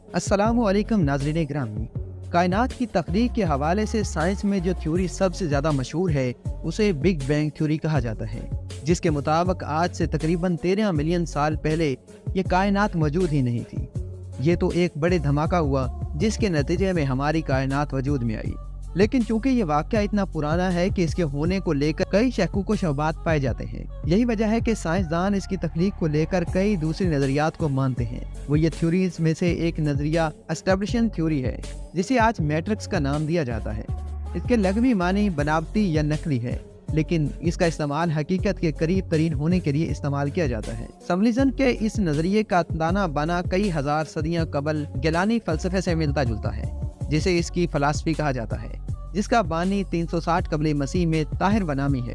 अस्सलामु अलैकुम नाज़रीन ग्रामी। कायनात की तख्लीक के हवाले से साइंस में जो थ्योरी सबसे ज़्यादा मशहूर है उसे बिग बैंग थ्योरी कहा जाता है, जिसके मुताबिक आज से तकरीबन 13 मिलियन साल पहले ये कायनात मौजूद ही नहीं थी। ये तो एक बड़े धमाका हुआ जिसके नतीजे में हमारी कायनात वजूद में आई। लेकिन चूंकि ये वाक़या इतना पुराना है कि इसके होने को लेकर कई शक्कुक व शुबहात पाए जाते हैं। यही वजह है कि साइंसदान इसकी तख्लीक को लेकर कई दूसरे नज़रियात को मानते हैं। वो ये थ्योरीज में से एक नज़रिया एस्टेब्लिशन थ्योरी है, जिसे आज मैट्रिक्स का नाम दिया जाता है। इसके लगवी मानी बनावटी या नकली है, लेकिन इसका इस्तेमाल हकीकत के करीब तरीन होने के लिए इस्तेमाल किया जाता है। सिमुलेशन के इस नज़रिए का ताना बाना कई हजार सदियां कबल गिलानी फ़लसफ़े से मिलता जुलता है, जिसे इसकी फ़लसफ़ी कहा जाता है, जिसका बानी 360 कबल मसीह में ताहिर बनामी है।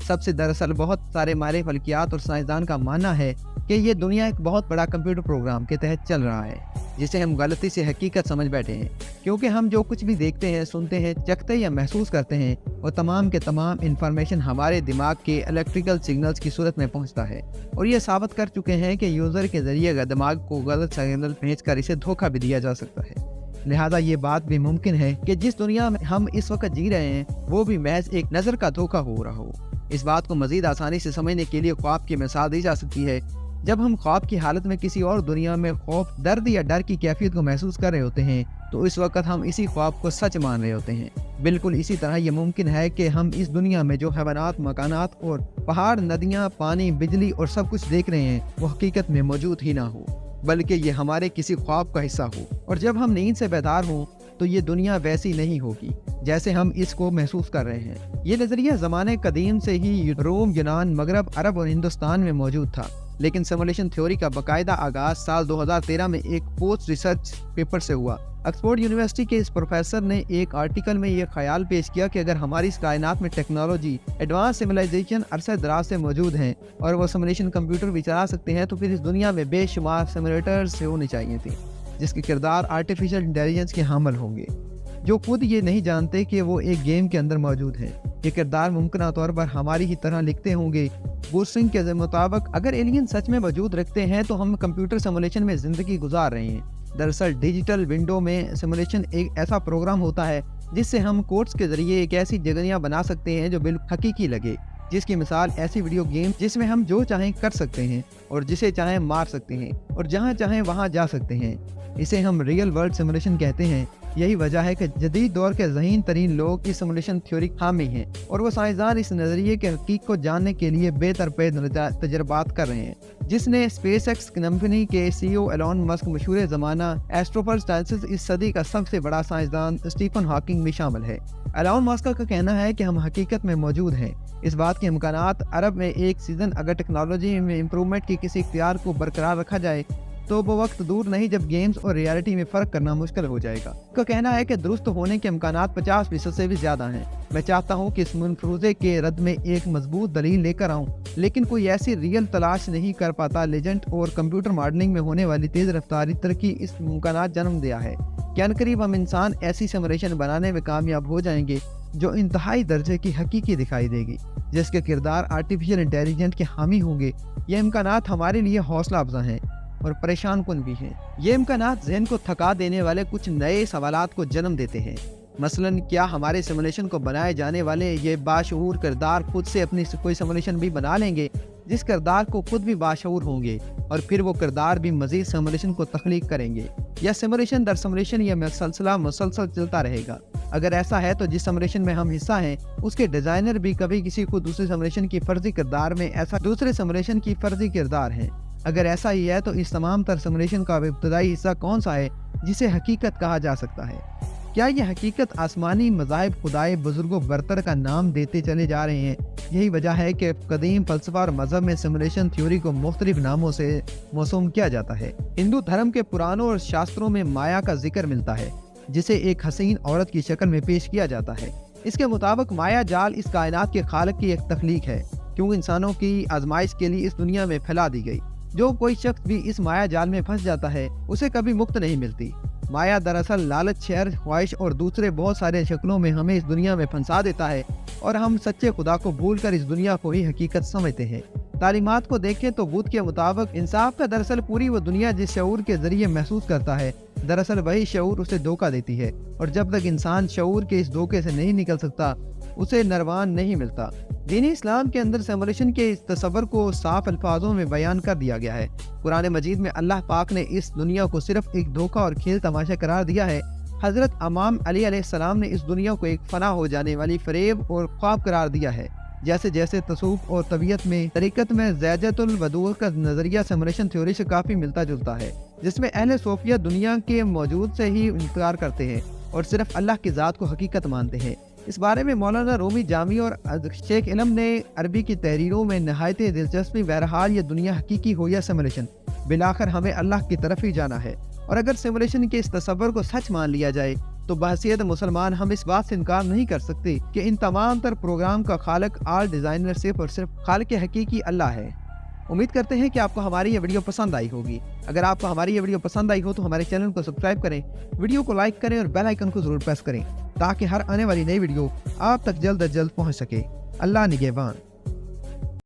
सबसे दरअसल बहुत सारे माहिर फल्कियात और साइंसदान का मानना है कि ये दुनिया एक बहुत बड़ा कंप्यूटर प्रोग्राम के तहत चल रहा है, जिसे हम गलती से हकीकत समझ बैठे हैं। क्योंकि हम जो कुछ भी देखते हैं, सुनते हैं, चखते या महसूस करते हैं, वो तमाम के तमाम इंफॉर्मेशन हमारे दिमाग के इलेक्ट्रिकल सिग्नल्स की सूरत में पहुंचता है। और ये साबित कर चुके हैं कि यूज़र के ज़रिए दिमाग को गलत सिग्नल भेजकर इसे धोखा भी दिया जा सकता है। लिहाजा ये बात भी मुमकिन है कि जिस दुनिया में हम इस वक्त जी रहे हैं वो भी महज एक नज़र का धोखा हो रहा हो। इस बात को मज़ीद आसानी से समझने के लिए ख्वाब की मिसाल दी जा सकती है। जब हम ख्वाब की हालत में किसी और दुनिया में खौफ, दर्द या डर की कैफियत को महसूस कर रहे होते हैं, तो इस वक्त हम इसी ख्वाब को सच मान रहे होते हैं। बिल्कुल इसी तरह ये मुमकिन है कि हम इस दुनिया में जो हैवानात, मकानात और पहाड़, नदियाँ, पानी, बिजली और सब कुछ देख रहे हैं वो हकीकत में मौजूद ही ना हो, बल्कि ये हमारे किसी ख्वाब का हिस्सा हो। और जब हम नींद से बेदार हों तो ये दुनिया वैसी नहीं होगी जैसे हम इसको महसूस कर रहे हैं। ये नज़रिया ज़माने कदीम से ही रोम, यूनान, मगरब, अरब और हिंदुस्तान में मौजूद था। लेकिन सिमुलेशन थ्योरी का बाकायदा आगाज़ साल 2013 में एक पोस्ट रिसर्च पेपर से हुआ। ऑक्सफोर्ड यूनिवर्सिटी के इस प्रोफेसर ने एक आर्टिकल में ये ख्याल पेश किया कि अगर हमारी इस कायनात में टेक्नोलॉजी, एडवांस सिविलाइजेशन अरसे दराज से मौजूद हैं और वो सिमुलेशन कंप्यूटर भी चला सकते हैं, तो फिर इस दुनिया में बेशुमार सिमुलेटर्स होने चाहिए थे, जिसके किरदार आर्टिफिशियल इंटेलिजेंस के हामिल होंगे, जो खुद ये नहीं जानते कि वो एक गेम के अंदर मौजूद हैं। ये किरदार मुमकिन तौर पर हमारी ही तरह लिखते होंगे। बूस्टिंग के मुताबिक अगर एलियन सच में वजूद रखते हैं तो हम कंप्यूटर सिमुलेशन में ज़िंदगी गुजार रहे हैं। दरअसल डिजिटल विंडो में सिमुलेशन एक ऐसा प्रोग्राम होता है जिससे हम कोड्स के ज़रिए एक ऐसी जगह बना सकते हैं जो बिल्कुल हकीकी लगे, जिसकी मिसाल ऐसी वीडियो गेम जिसमें हम जो चाहें कर सकते हैं और जिसे चाहें मार सकते हैं और जहां चाहें वहां जा सकते हैं। इसे हम रियल वर्ल्ड सिमुलेशन कहते हैं। यही वजह है कि जदीद दौर के ज़हीन तरीन लोग इस सिमुलेशन थ्योरी हामी हैं और वो साइंसदान इस नज़रिए के हकीक को जानने के लिए बेतरपे तजर्बात कर रहे हैं, जिसने स्पेस एक्स कंपनी के CEO एलॉन मस्क, मशहूर ज़माना एस्ट्रोफर इस सदी का सबसे बड़ा साइंसदान स्टीफन हॉकिंग भी शामिल है। एलॉन मस्क का कहना है कि हम हकीकत में मौजूद हैं। इस बात के इम्कानात अरब में एक सीज़न अगर टेक्नोलॉजी में इम्प्रूवमेंट की किसी इख्तियार को बरकरार रखा जाए तो वो वक्त दूर नहीं जब गेम्स और रियलिटी में फ़र्क करना मुश्किल हो जाएगा। उसका कहना है कि दुरुस्त होने के इम्कानात 50% से भी ज़्यादा हैं। मैं चाहता हूँ कि इस मुनफ्रूज़े के रद्द में एक मजबूत दलील लेकर आऊँ, लेकिन कोई ऐसी रियल तलाश नहीं कर पाता। लेजेंड और कंप्यूटर मॉडलिंग में होने वाली तेज़ रफ्तारी तरक्की इस इम्कानात जन्म दिया है कि अनकरीब हम इंसान ऐसी सिमुलेशन बनाने में कामयाब हो जाएंगे जो इंतहाई दर्जे की हकीकी दिखाई देगी, जिसके किरदार आर्टिफिशियल इंटेलिजेंस के हामी होंगे। ये इम्कानात हमारे लिए हौसला अफजा हैं और परेशान कुन भी हैं। ये इम्कानात ज़हन को थका देने वाले कुछ नए सवालात को जन्म देते हैं। मसलन क्या हमारे सिमुलेशन को बनाए जाने वाले ये बाशऊर किरदार खुद से अपनी कोई सिमुलेशन भी बना लेंगे, जिस किरदार को खुद भी बाशऊर होंगे, और फिर वो किरदार भी मज़ीद सिमुलेशन को तख्लीक करेंगे, या सिमुलेशन दर सिमुलेशन यह सिलसिला मुसलसल चलता रहेगा। अगर ऐसा है तो जिस सिमुलेशन में हम हिस्सा हैं उसके डिज़ाइनर भी कभी किसी को दूसरे सिमुलेशन की फ़र्जी किरदार में ऐसा दूसरे सिमुलेशन की फ़र्जी किरदार हैं। अगर ऐसा ही है तो इस तमाम तर सिमुलेशन का इब्तदाई हिस्सा कौन सा है जिसे हकीकत कहा जा सकता है? क्या ये हकीकत आसमानी मज़ाहिब खुदाए बुजुर्गों बरतर का नाम देते चले जा रहे हैं? यही वजह है कि कदीम फ़लसफ़ा और मज़हब में सिमुलेशन थ्योरी को मुख्तलिफ नामों से मौसूम किया जाता है। हिंदू धर्म के पुराणों और शास्त्रों में माया का जिक्र मिलता है, जिसे एक हसीन औरत की शक्ल में पेश किया जाता है। इसके मुताबिक माया जाल इस कायनात के खालिक की एक तख्लीक है, क्योंकि इंसानों की आजमाइश के लिए इस दुनिया में फैला दी गई। जो कोई शख्स भी इस माया जाल में फंस जाता है उसे कभी मुक्त नहीं मिलती। माया दरअसल लालच, शहर, ख्वाहिश और दूसरे बहुत सारे शक्लों में हमें इस दुनिया में फंसा देता है और हम सच्चे खुदा को भूलकर इस दुनिया को ही हकीकत समझते हैं। تعلیمات کو دیکھیں تو بدھ کے مطابق انصاف کا دراصل پوری وہ دنیا جس شعور کے ذریعے محسوس کرتا ہے، دراصل وہی شعور اسے دھوکہ دیتی ہے، اور جب تک انسان شعور کے اس دھوکے سے نہیں نکل سکتا اسے نروان نہیں ملتا۔ دین اسلام کے اندر سیمولیشن کے اس تصور کو صاف الفاظوں میں بیان کر دیا گیا ہے۔ قرآن مجید میں اللہ پاک نے اس دنیا کو صرف ایک دھوکہ اور کھیل تماشا قرار دیا ہے۔ حضرت امام علی علیہ السلام نے اس دنیا کو ایک فنا ہو جانے والی فریب اور خواب قرار دیا ہے۔ جیسے جیسے تصوف اور طبیعت میں طریقت میں زیجت الودود کا نظریہ سیمولیشن تھیوری سے کافی ملتا جلتا ہے، جس میں اہل صوفیہ دنیا کے موجود سے ہی انکار کرتے ہیں اور صرف اللہ کی ذات کو حقیقت مانتے ہیں۔ اس بارے میں مولانا رومی جامی اور شیخ علم نے عربی کی تحریروں میں نہایت دلچسپی، بہرحال یہ دنیا حقیقی ہو یا سیمولیشن، بالآخر ہمیں اللہ کی طرف ہی جانا ہے، اور اگر سیمولیشن کے اس تصور کو سچ مان لیا جائے تو بحیثیت مسلمان ہم اس بات سے انکار نہیں کر سکتے کہ ان تمام تر پروگرام کا خالق آل ڈیزائنر صرف اور صرف خالق حقیقی اللہ ہے۔ امید کرتے ہیں کہ آپ کو ہماری یہ ویڈیو پسند آئی ہوگی۔ اگر آپ کو ہماری یہ ویڈیو پسند آئی ہو تو ہمارے چینل کو سبسکرائب کریں، ویڈیو کو لائک کریں اور بیل آئیکن کو ضرور پریس کریں تاکہ ہر آنے والی نئی ویڈیو آپ تک جلد از جلد پہنچ سکے۔ اللہ نگہبان۔